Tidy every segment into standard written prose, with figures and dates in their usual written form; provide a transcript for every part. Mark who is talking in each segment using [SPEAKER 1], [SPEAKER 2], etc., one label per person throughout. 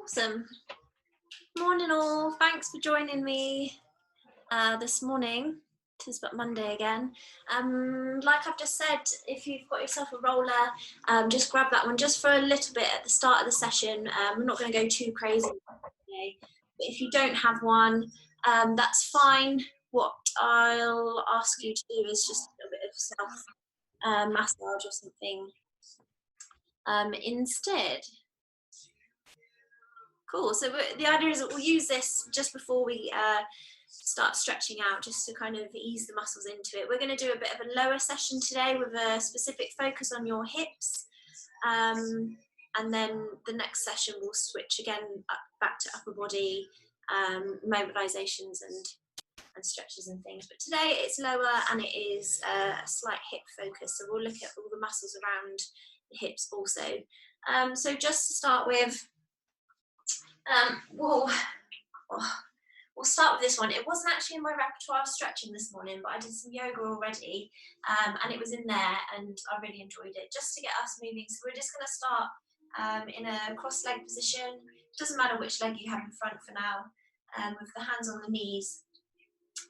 [SPEAKER 1] Awesome. Morning all, thanks for joining me this morning. Tis but Monday again. Like I've just said, if you've got yourself a roller, just grab that one just for a little bit at the start of the session. We're not going to go too crazy today, but if you don't have one, that's fine. What I'll ask you to do is just a bit of self massage or something instead. Cool, so the idea is that we'll use this just before we start stretching out, just to kind of ease the muscles into it. We're going to do a bit of a lower session today with a specific focus on your hips, and then the next session we'll switch again back to upper body mobilizations and stretches and things. But today it's lower and it is a slight hip focus, so we'll look at all the muscles around the hips also. So just to start with, we'll start with this one. It wasn't actually in my repertoire of stretching this morning, but I did some yoga already, and it was in there and I really enjoyed it, just to get us moving. So we're just going to start in a cross-leg position. It doesn't matter which leg you have in front for now, with the hands on the knees.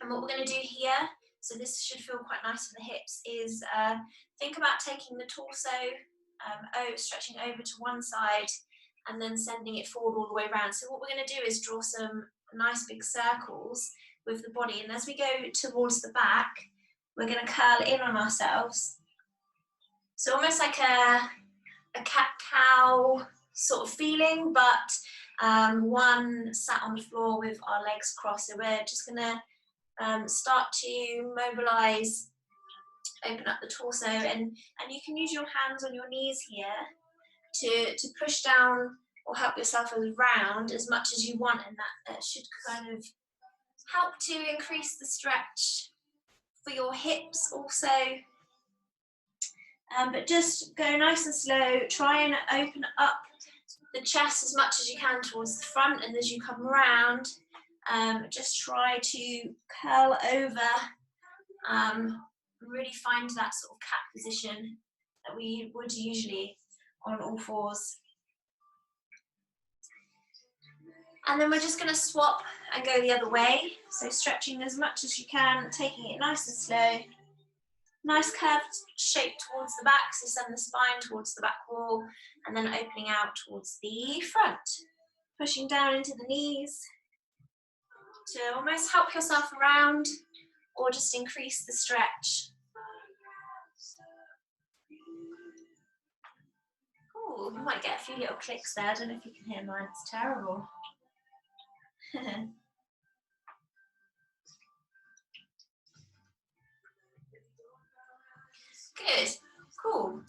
[SPEAKER 1] And what we're going to do here, so this should feel quite nice for the hips, is think about taking the torso, stretching over to one side, and then sending it forward all the way around. So what we're going to do is draw some nice big circles with the body, and as we go towards the back, we're going to curl in on ourselves. So almost like a cat-cow sort of feeling, but one sat on the floor with our legs crossed. So we're just going to start to mobilize, open up the torso, and you can use your hands on your knees here to push down or help yourself around as much as you want, and that should kind of help to increase the stretch for your hips also. But just go nice and slow, try and open up the chest as much as you can towards the front, and as you come around, just try to curl over, really find that sort of cat position that we would usually on all fours. And then we're just going to swap and go the other way. So stretching as much as you can, taking it nice and slow. Nice curved shape towards the back, so send the spine towards the back wall, and then opening out towards the front. Pushing down into the knees to almost help yourself around or just increase the stretch. Oh, you might get a few little clicks there. I don't know if you can hear mine, it's terrible. Good, cool.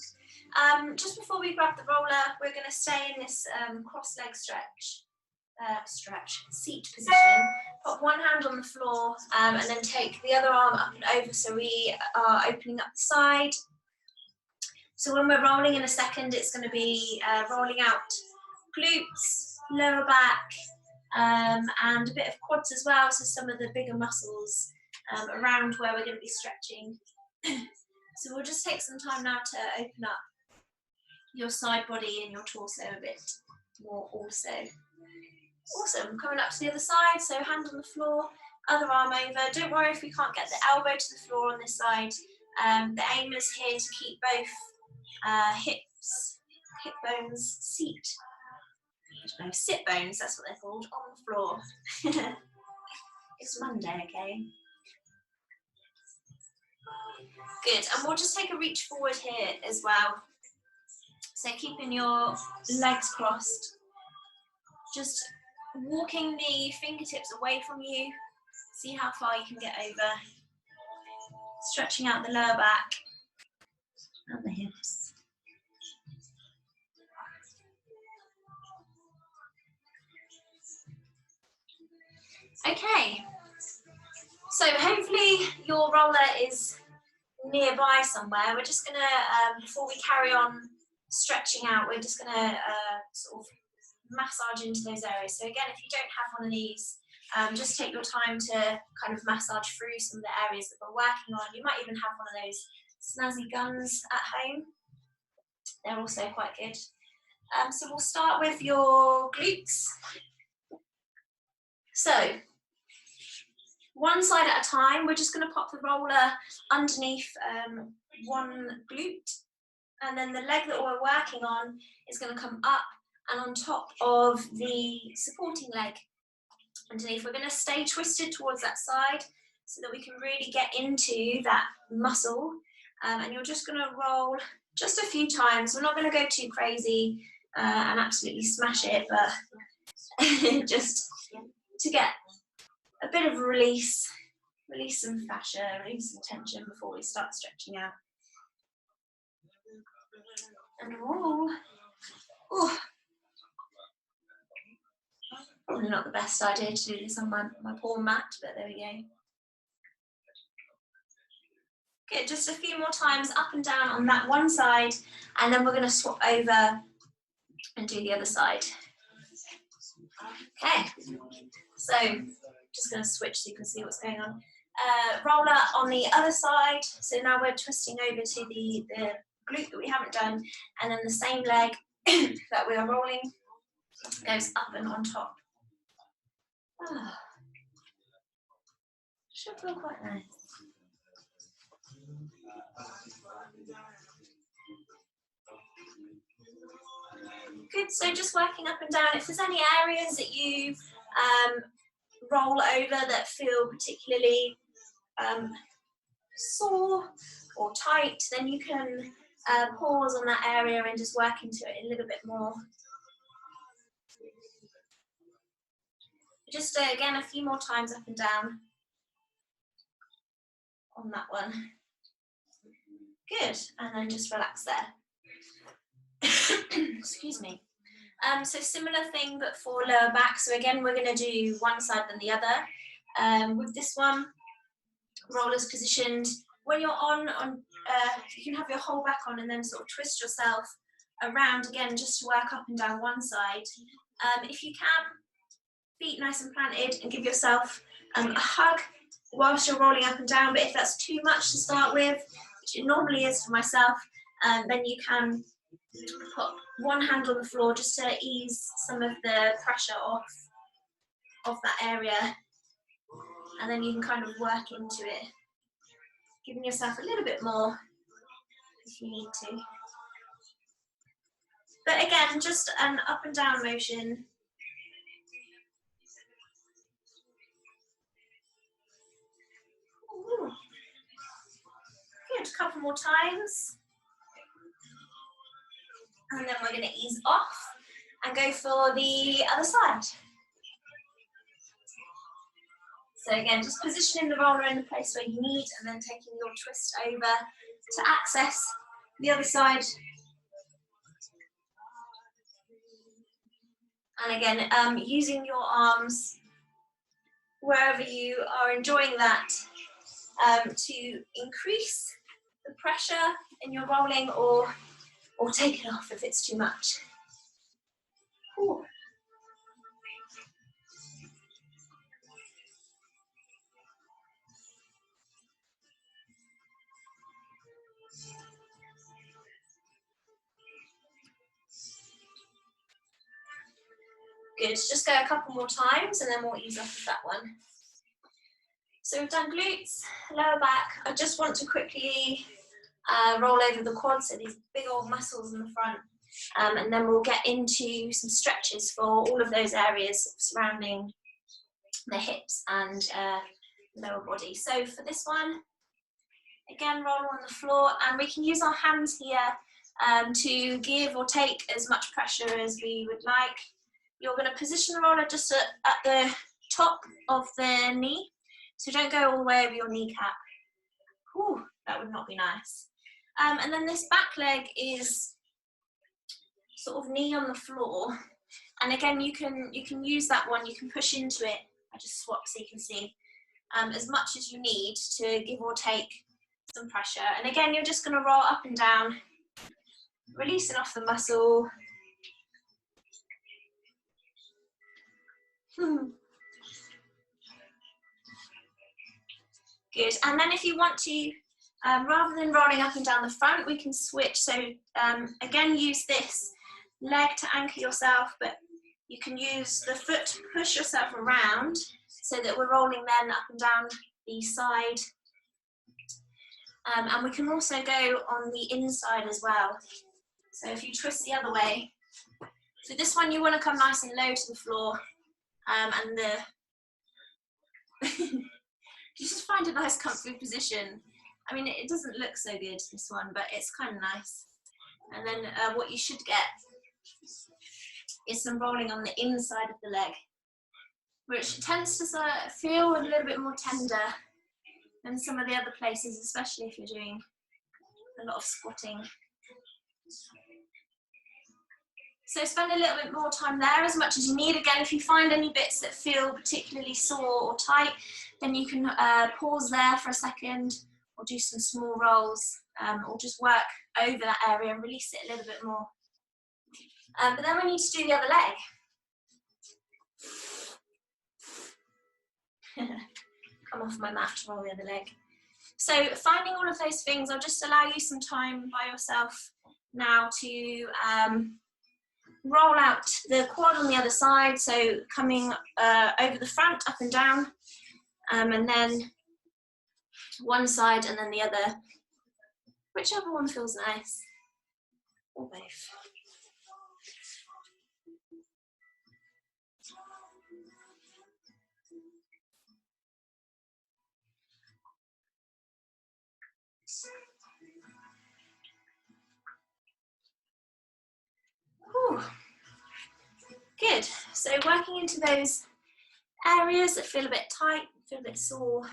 [SPEAKER 1] Just before we grab the roller, we're going to stay in this cross-leg seat position. Put one hand on the floor and then take the other arm up and over, so we are opening up the side. So when we're rolling in a second, it's going to be rolling out glutes, lower back, and a bit of quads as well, so some of the bigger muscles around where we're going to be stretching. So we'll just take some time now to open up your side body and your torso a bit more also. Awesome, coming up to the other side, so hand on the floor, other arm over. Don't worry if we can't get the elbow to the floor on this side. The aim is here to keep both hip bones, sit bones, that's what they're called, on the floor. It's Monday, okay? Good, and we'll just take a reach forward here as well. So keeping your legs crossed, just walking the fingertips away from you, see how far you can get over, stretching out the lower back and the hips. Okay, so hopefully your roller is nearby somewhere. We're just going to, before we carry on stretching out, we're just going to sort of massage into those areas. So again, if you don't have one of these, just take your time to kind of massage through some of the areas that we're working on. You might even have one of those snazzy guns at home. They're also quite good. So we'll start with your glutes. So one side at a time, we're just going to pop the roller underneath one glute, and then the leg that we're working on is going to come up and on top of the supporting leg underneath. We're going to stay twisted towards that side so that we can really get into that muscle, and you're just going to roll just a few times. We're not going to go too crazy and absolutely smash it, but just to get a bit of release some fascia, release some tension before we start stretching out. And roll. Ooh. Probably not the best idea to do this on my poor mat, but there we go. Good, just a few more times up and down on that one side, and then we're going to swap over and do the other side. Okay, so just going to switch so you can see what's going on. Roller on the other side, so now we're twisting over to the glute that we haven't done, and then the same leg that we are rolling goes up and on top. Ah, should feel quite nice. Good, so just working up and down. If there's any areas that you roll over that feel particularly sore or tight, then you can pause on that area and just work into it a little bit more. Just again, a few more times up and down on that one. Good, and then just relax there. Excuse me. So similar thing, but for lower back. So again, we're going to do one side then the other. With this one, rollers positioned. When you're on, you can have your whole back on and then sort of twist yourself around again, just to work up and down one side. If you can, feet nice and planted, and give yourself a hug whilst you're rolling up and down. But if that's too much to start with, which it normally is for myself, then you can put one hand on the floor just to ease some of the pressure off that area, and then you can kind of work into it, giving yourself a little bit more if you need to. But again, just an up and down motion. Ooh. Good, a couple more times. And then we're going to ease off and go for the other side. So again, just positioning the roller in the place where you need, and then taking your twist over to access the other side. And again, using your arms wherever you are enjoying that to increase the pressure in your rolling, or take it off if it's too much. Ooh. Good, just go a couple more times and then we'll ease off of that one. So we've done glutes, lower back. I just want to quickly roll over the quads, so these big old muscles in the front, and then we'll get into some stretches for all of those areas surrounding the hips and lower body. So for this one, again, roll on the floor, and we can use our hands here to give or take as much pressure as we would like. You're going to position the roller just at the top of the knee, so don't go all the way over your kneecap. Whew, that would not be nice. And then this back leg is sort of knee on the floor, and again, you can use that one. You can push into it. I just swap so you can see as much as you need to give or take some pressure. And again, you're just going to roll up and down, releasing off the muscle. Good. And then if you want to, rather than rolling up and down the front, we can switch. So again, use this leg to anchor yourself, but you can use the foot to push yourself around so that we're rolling then up and down the side. And we can also go on the inside as well. So if you twist the other way, so this one you want to come nice and low to the floor, and you just find a nice comfy position. I mean, it doesn't look so good, this one, but it's kind of nice. And then what you should get is some rolling on the inside of the leg, which tends to feel a little bit more tender than some of the other places, especially if you're doing a lot of squatting. So spend a little bit more time there, as much as you need. Again, if you find any bits that feel particularly sore or tight, then you can pause there for a second, or do some small rolls, or just work over that area and release it a little bit more. But then we need to do the other leg. Come off my mat to roll the other leg. So finding all of those things, I'll just allow you some time by yourself now to roll out the quad on the other side, so coming over the front, up and down, and then one side and then the other, whichever one feels nice, or both. Whew. Good, so working into those areas that feel a bit tight, feel a bit sore,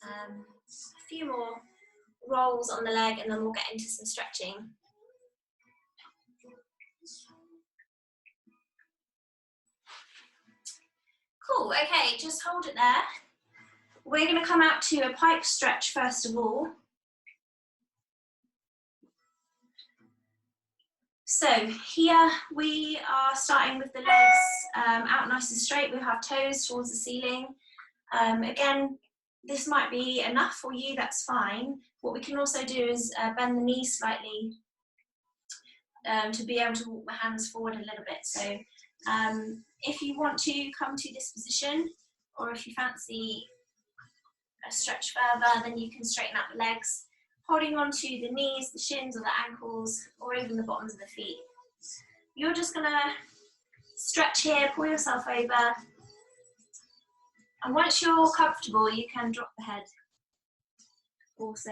[SPEAKER 1] a few more rolls on the leg and then we'll get into some stretching. Cool, okay, just hold it there. We're going to come out to a pike stretch first of all. So here we are starting with the legs out nice and straight. We have toes towards the ceiling. Again, this might be enough for you, that's fine. What we can also do is bend the knees slightly to be able to walk the hands forward a little bit. So if you want to come to this position, or if you fancy a stretch further, then you can straighten out the legs, holding on to the knees, the shins or the ankles, or even the bottoms of the feet. You're just gonna stretch here, pull yourself over, and once you're comfortable, you can drop the head also.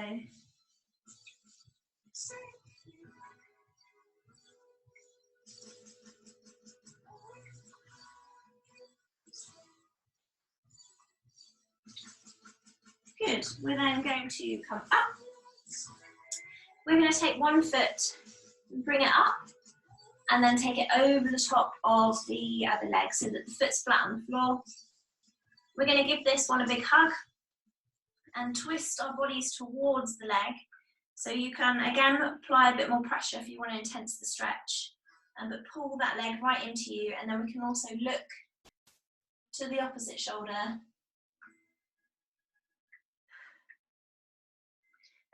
[SPEAKER 1] Good, we're then going to come up. We're going to take one foot, bring it up, and then take it over the top of the other leg so that the foot's flat on the floor. We're going to give this one a big hug and twist our bodies towards the leg. So you can, again, apply a bit more pressure if you want to intense the stretch, but pull that leg right into you, and then we can also look to the opposite shoulder.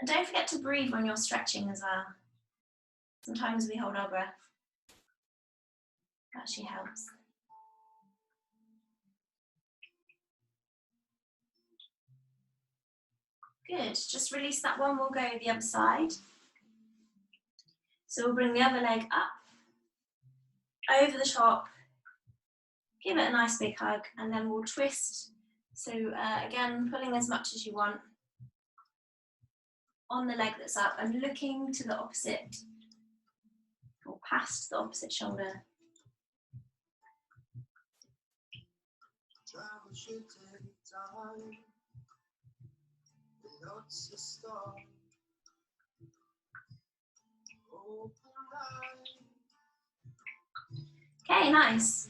[SPEAKER 1] And don't forget to breathe when you're stretching as well. Sometimes we hold our breath. That actually helps. Good, just release that one, we'll go the other side. So we'll bring the other leg up, over the top, give it a nice big hug, and then we'll twist. So again, pulling as much as you want on the leg that's up and looking to the opposite, or past the opposite shoulder. Okay, nice.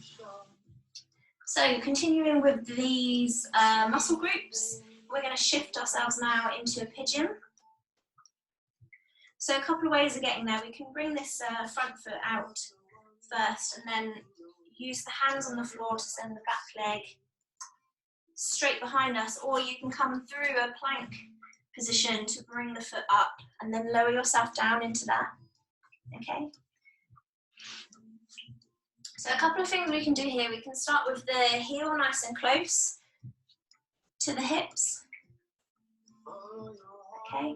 [SPEAKER 1] So continuing with these muscle groups, we're going to shift ourselves now into a pigeon. So a couple of ways of getting there. We can bring this front foot out first and then use the hands on the floor to send the back leg straight behind us, or you can come through a plank position to bring the foot up and then lower yourself down into that. Okay. So a couple of things we can do here. We can start with the heel nice and close to the hips. Okay.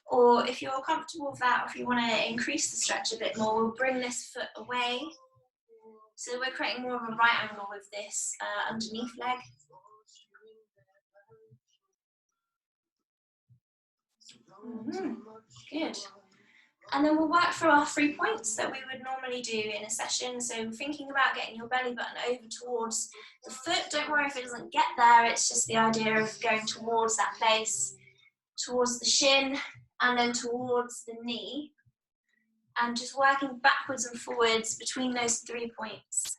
[SPEAKER 1] Or if you're comfortable with that, or if you want to increase the stretch a bit more, we'll bring this foot away. So we're creating more of a right angle with this underneath leg. Good. And then we'll work through our 3 points that we would normally do in a session. So thinking about getting your belly button over towards the foot. Don't worry if it doesn't get there. It's just the idea of going towards that place, towards the shin, and then towards the knee. And just working backwards and forwards between those 3 points.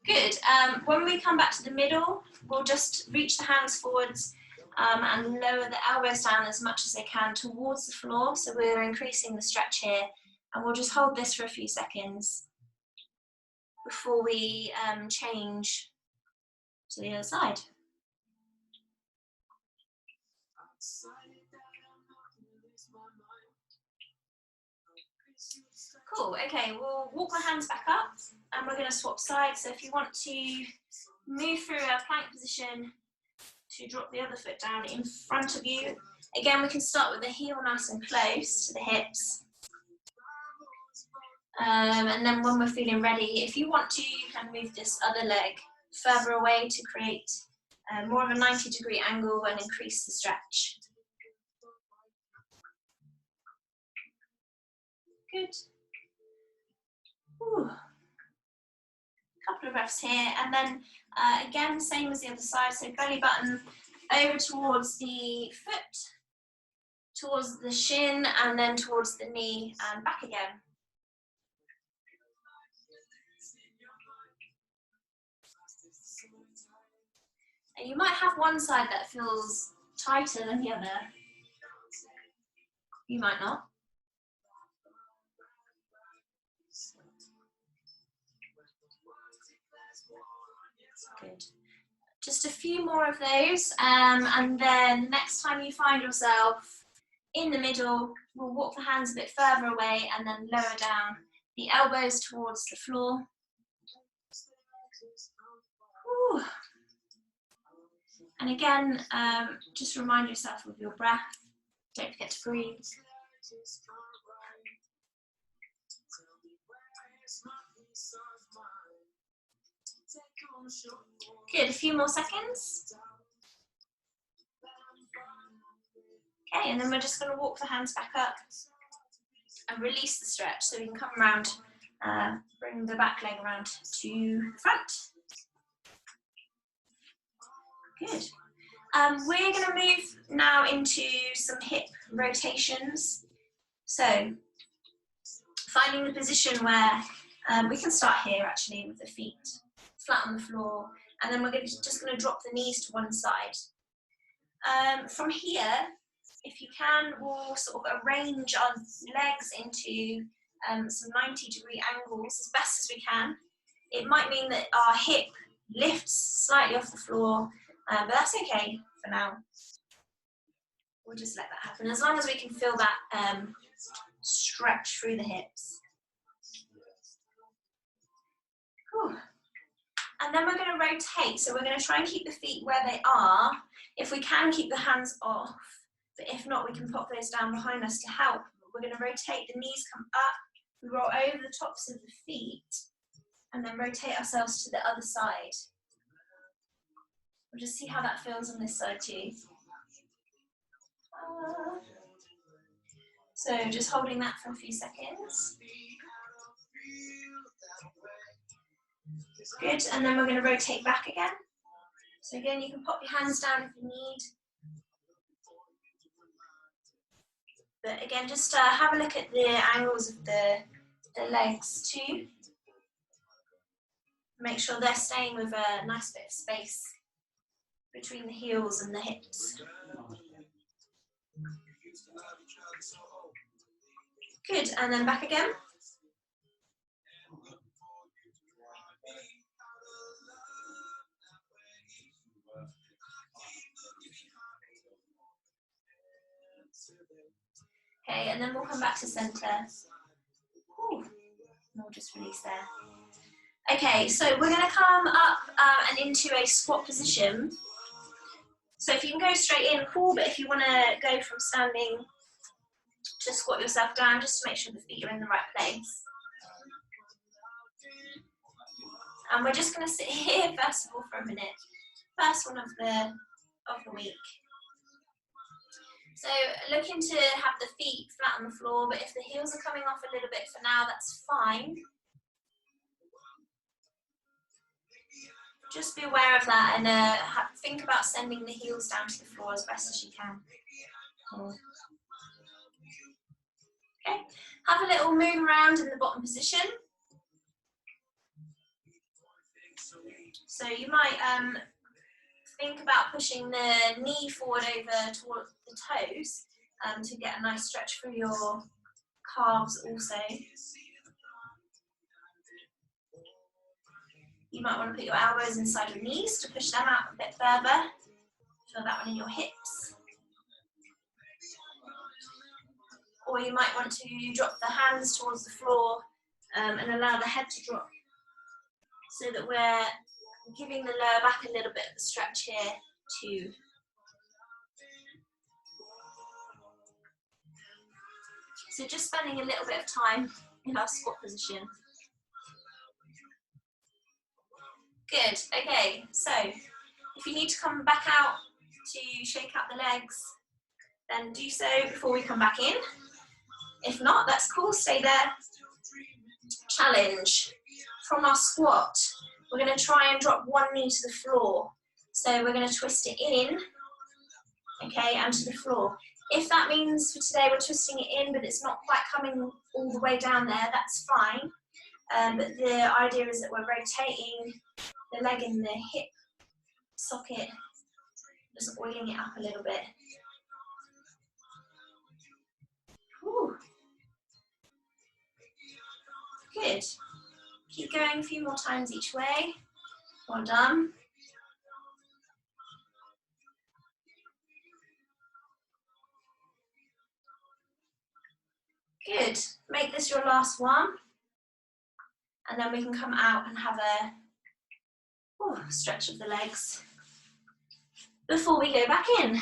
[SPEAKER 1] Good. When we come back to the middle, we'll just reach the hands forwards and lower the elbows down as much as they can towards the floor. So we're increasing the stretch here, and we'll just hold this for a few seconds before we change to the other side. Cool, okay, we'll walk our hands back up and we're going to swap sides. So if you want to move through a plank position to drop the other foot down in front of you. Again, we can start with the heel nice and close to the hips. And then when we're feeling ready, if you want to, you can move this other leg further away to create more of a 90-degree angle and increase the stretch. Good. Ooh. Couple of breaths here, and then again, same as the other side, so belly button over towards the foot, towards the shin, and then towards the knee, and back again. And you might have one side that feels tighter than the other. You might not. Good. Just a few more of those, and then next time you find yourself in the middle, we'll walk the hands a bit further away and then lower down the elbows towards the floor. Ooh. And again, just remind yourself of your breath. Don't forget to breathe. Good, a few more seconds. Okay, and then we're just going to walk the hands back up and release the stretch so we can come around, bring the back leg around to the front. Good. We're going to move now into some hip rotations. So, finding the position where we can start here actually with the feet flat on the floor, and then we're just going to drop the knees to one side. From here, if you can, we'll sort of arrange our legs into some 90-degree angles as best as we can. It might mean that our hip lifts slightly off the floor, but that's okay for now. We'll just let that happen, as long as we can feel that stretch through the hips. Whew. And then we're going to rotate, so we're going to try and keep the feet where they are. If we can, keep the hands off, but if not, we can pop those down behind us to help. We're going to rotate, the knees come up, we roll over the tops of the feet, and then rotate ourselves to the other side. We'll just see how that feels on this side too. So just holding that for a few seconds. Good, and then we're going to rotate back again. So again, you can pop your hands down if you need. But again, just have a look at the angles of the legs too. Make sure they're staying with a nice bit of space between the heels and the hips. Good, and then back again. Okay, and then we'll come back to center. Ooh, and we'll just release there. Okay, so we're going to come up and into a squat position. So if you can go straight in, cool, but if you want to go from standing to squat yourself down, just to make sure the feet are in the right place. And we're just going to sit here first of all for a minute. First one of the week. So looking to have the feet flat on the floor, but if the heels are coming off a little bit for now, that's fine. Just be aware of that and think about sending the heels down to the floor as best as you can. Okay, have a little move around in the bottom position. So you might think about pushing the knee forward over towards the toes to get a nice stretch through your calves also. You might want to put your elbows inside your knees to push them out a bit further. Feel that one in your hips. Or you might want to drop the hands towards the floor and allow the head to drop so that we're giving the lower back a little bit of a stretch here too. So just spending a little bit of time in our squat position. Good, okay, so if you need to come back out to shake out the legs, then do so before we come back in. If not, that's cool, stay there. Challenge. From our squat, we're going to try and drop one knee to the floor. So we're going to twist it in, okay, and to the floor. If that means for today we're twisting it in, but it's not quite coming all the way down there, that's fine. But the idea is that we're rotating the leg in the hip socket, just oiling it up a little bit. Whew. Good. Keep going a few more times each way. Well done. Good. Make this your last one. And then we can come out and have a stretch of the legs before we go back in.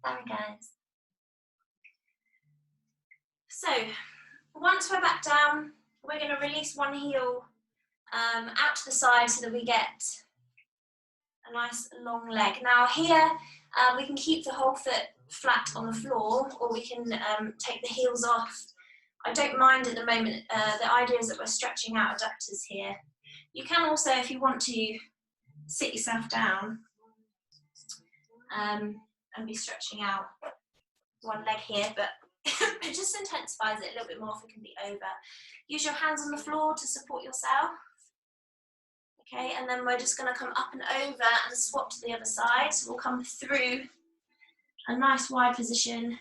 [SPEAKER 1] There we go. So, once we're back down, we're going to release one heel out to the side so that we get a nice long leg. Now here, we can keep the whole foot flat on the floor, or we can take the heels off. I don't mind at the moment. The idea is that we're stretching out adductors here. You can also, if you want to, sit yourself down and be stretching out one leg here, but it just intensifies it a little bit more if it can be over. Use your hands on the floor to support yourself. Okay, and then we're just going to come up and over and swap to the other side. So we'll come through a nice wide position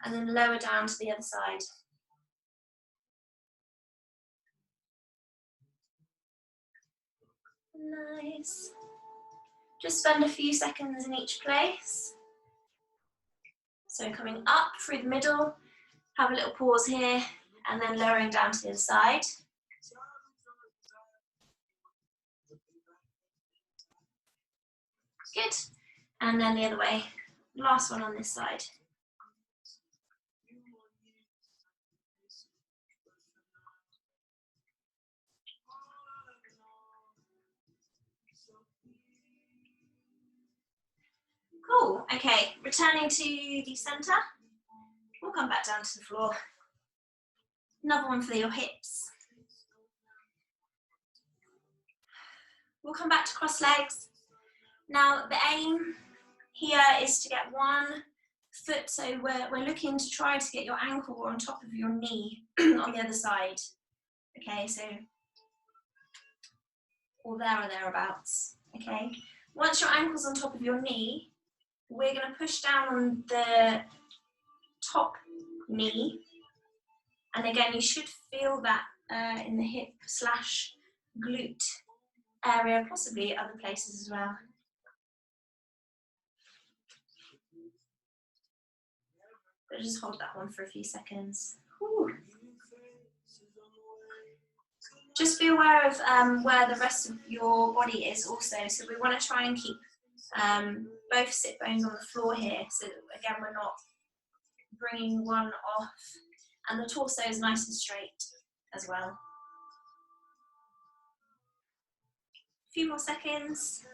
[SPEAKER 1] and then lower down to the other side. Nice. Just spend a few seconds in each place. So coming up through the middle, have a little pause here, and then lowering down to the other side. Good. And then the other way. Last one on this side. Cool, okay, returning to the center, we'll come back down to the floor. Another one for your hips. We'll come back to cross legs. Now the aim here is to get one foot, so we're looking to try to get your ankle on top of your knee on the other side. Okay, so, or there or thereabouts, okay? Once your ankle's on top of your knee, we're going to push down on the top knee, and again you should feel that in the hip / glute area, possibly other places as well. But just hold that one for a few seconds. Whew. Just be aware of where the rest of your body is also. So we want to try and keep both sit bones on the floor here. So that, again, we're not bringing one off. And the torso is nice and straight as well. A few more seconds.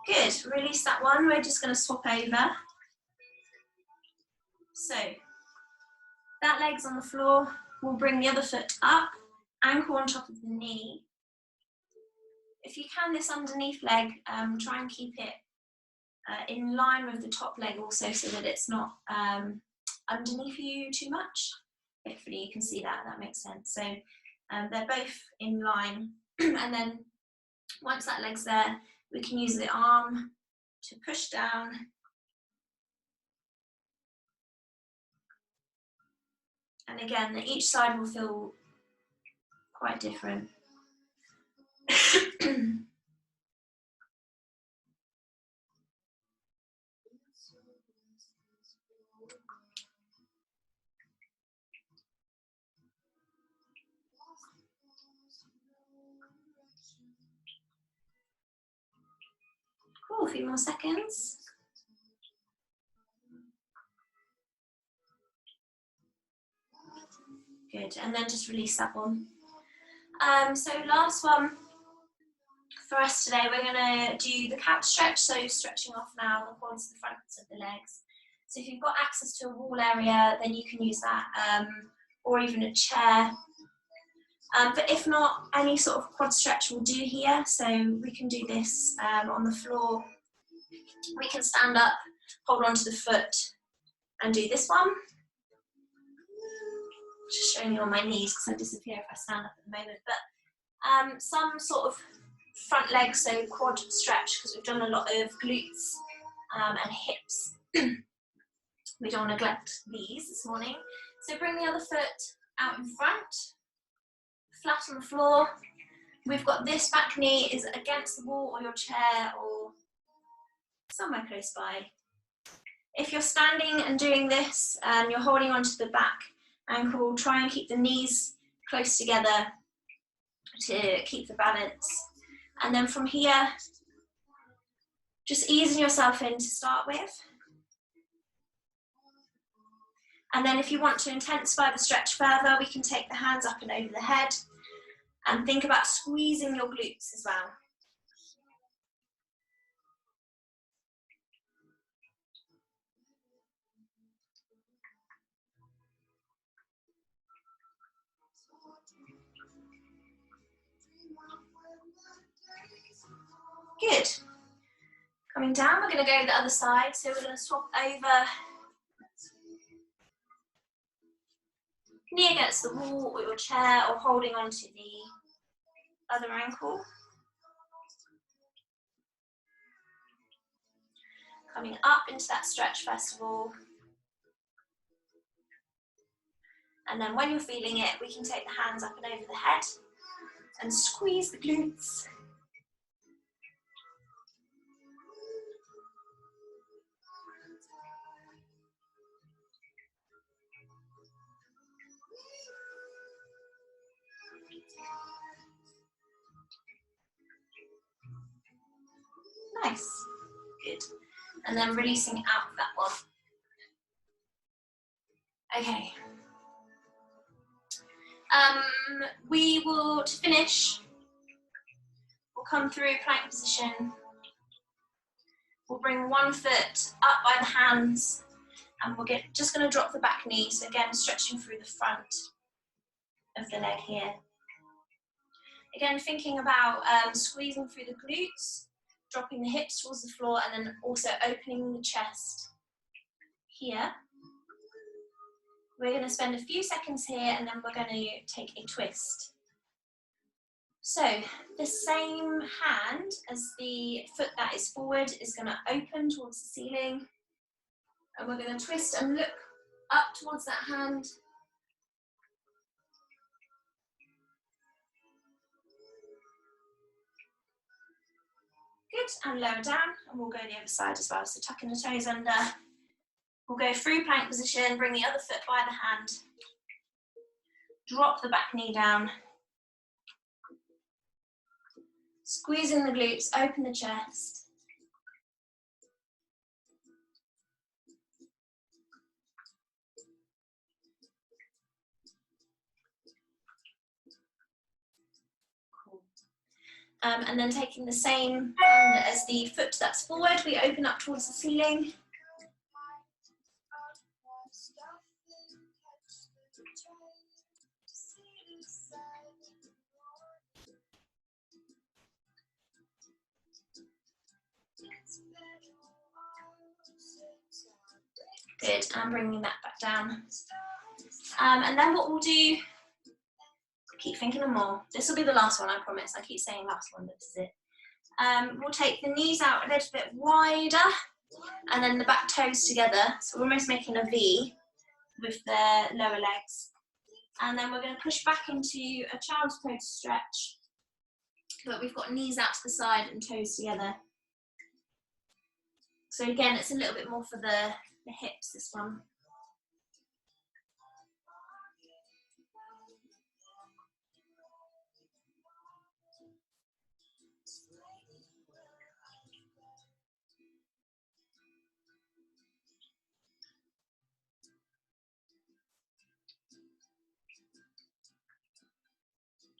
[SPEAKER 1] Good, release that one. We're just going to swap over. So that leg's on the floor. We'll bring the other foot up, ankle on top of the knee. If you can, this underneath leg, try and keep it in line with the top leg also, so that it's not underneath you too much. Hopefully you can see that, that makes sense. So they're both in line. And then once that leg's there, we can use the arm to push down. And again, each side will feel quite different. Cool, a few more seconds. Good, and then just release that one. So last one for us today, we're going to do the calf stretch, so stretching off now the quads, the fronts of the legs. So if you've got access to a wall area, then you can use that, or even a chair. But if not, any sort of quad stretch will do here. So we can do this on the floor. We can stand up, hold on to the foot, and do this one. Just showing you on my knees because I disappear if I stand up at the moment. But some sort of front leg, so quad stretch, because we've done a lot of glutes and hips. We don't neglect these this morning. So bring the other foot out in front, flat on the floor. We've got this back knee is against the wall or your chair or somewhere close by. If you're standing and doing this and you're holding onto the back ankle, try and keep the knees close together to keep the balance. And then from here, just easing yourself in to start with. And then if you want to intensify the stretch further, we can take the hands up and over the head and think about squeezing your glutes as well. Good. Coming down, we're going to go to the other side. So we're going to swap over. Knee against the wall or your chair, or holding onto the other ankle. Coming up into that stretch first of all. And then when you're feeling it, we can take the hands up and over the head and squeeze the glutes. Nice, good. And then releasing out that one. Okay. We will, to finish, we'll come through plank position. We'll bring one foot up by the hands and we're just going to drop the back knee. So again, stretching through the front of the leg here. Again, thinking about squeezing through the glutes, dropping the hips towards the floor, and then also opening the chest here. We're going to spend a few seconds here and then we're going to take a twist. So the same hand as the foot that is forward is going to open towards the ceiling, and we're going to twist and look up towards that hand. Good, and lower down, and we'll go the other side as well. So tucking the toes under. We'll go through plank position, bring the other foot by the hand. Drop the back knee down. Squeezing the glutes, open the chest. Cool. And then taking the same hand as the foot that's forward, we open up towards the ceiling. Good, and bringing that back down. And then what we'll do, keep thinking of more. This will be the last one, I promise. I keep saying last one, but this is it. We'll take the knees out a little bit wider, and then the back toes together. So we're almost making a V with the lower legs. And then we're going to push back into a child's pose stretch. But we've got knees out to the side and toes together. So again, it's a little bit more for the hips, this one.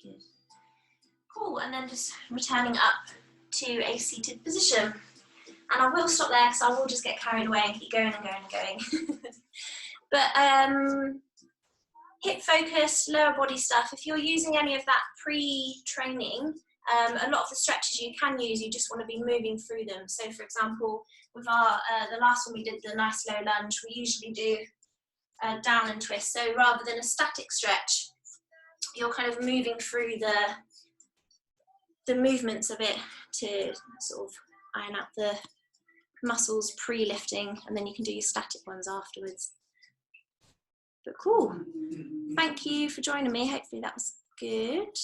[SPEAKER 1] Good. Cool, and then just returning up to a seated position. And I will stop there because I will just get carried away and keep going and going and going. But hip focused, lower body stuff, if you're using any of that pre-training, a lot of the stretches you can use, you just want to be moving through them. So for example, with our the last one we did, the nice low lunge, we usually do down and twist. So rather than a static stretch, you're kind of moving through the movements of it to sort of iron out the muscles pre-lifting, and then you can do your static ones afterwards. But cool, thank you for joining me. Hopefully that was good.